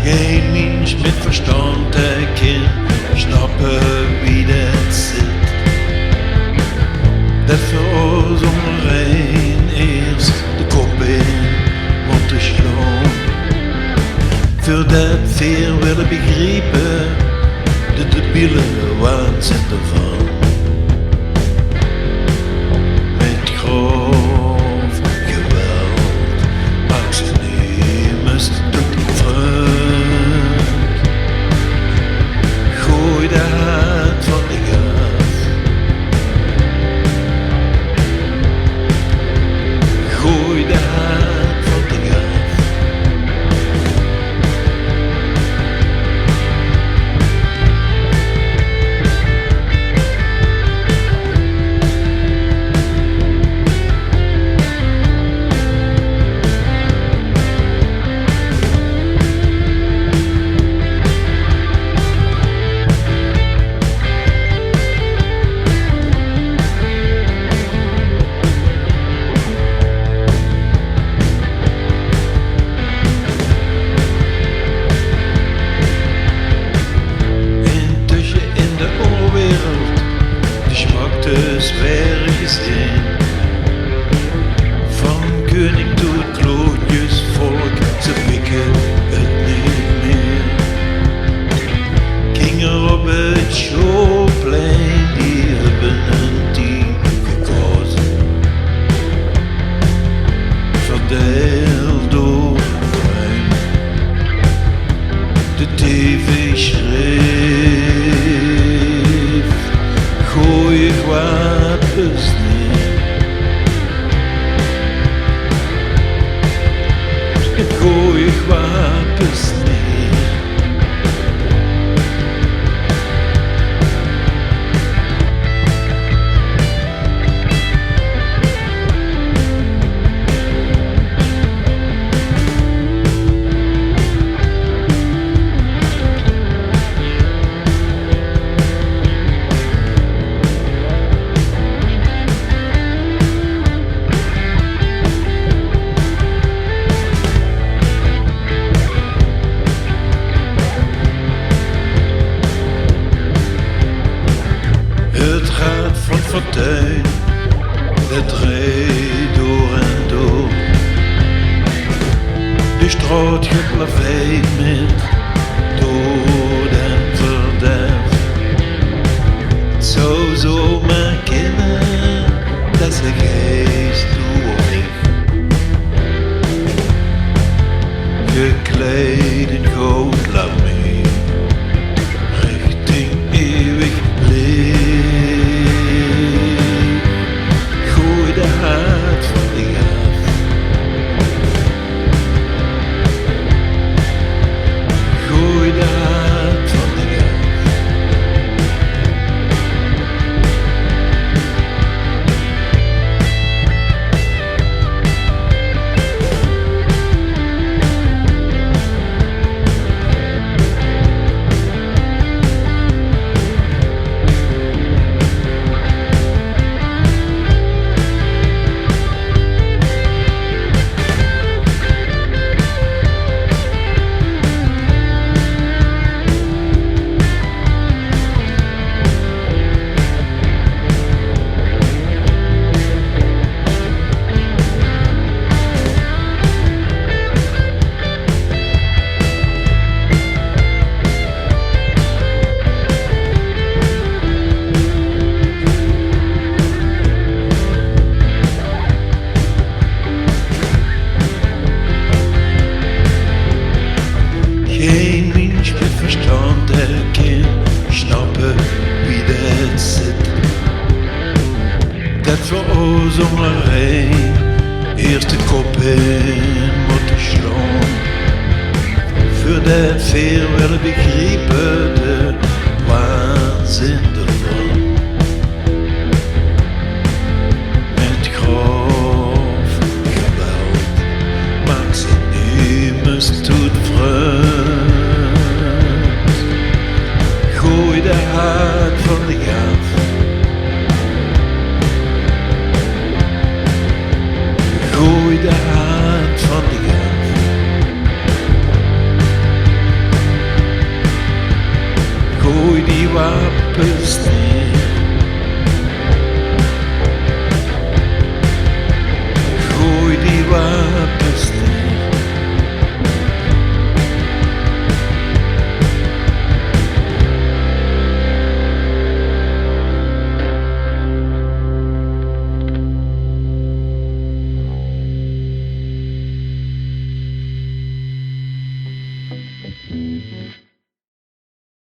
Geen mens met verstand kan snappen wie dat zit. Dat voor ons onderheen eerst de kop in moeten slaan. Voor dat veel willen begrijpen, de debiele waanzin ervan. Met grof geweld maakt ze niemers tot vriend. Gooi de haat van de gaaf. Gooi de haat van de gaaf. Zwerg gezien. Van koning tot klootjesvolk, ze pikken het niet meer. Kinderen op het showplein, die hebben een team gekozen. Verdeeld door het brein, de tv schreef, gooi ik wapens neer. Gooi ik wapens neer. Het gaat van fortuin, het reed door en door. De straat geplaveid met dood en verderf. Het zou zomaar kunnen dat ze geest doorleeft. Gekleed in goud lamé, richting eeuwig leven. Gooi de haat van de gaaf. Gooi de haat van de gaaf. Geen mens met verstand kan snappen wie dat zit. Dat voor ons onderheen eerst de kop in moeten slaan. Voor dat veel willen begrijpen, de waanzin ervan. Met grof geweld maakt ze niemers tot vriend. Gooi de haat van de gaaf. Gooi de haat van de gaaf. wapens neer. Gooi die wapens neer.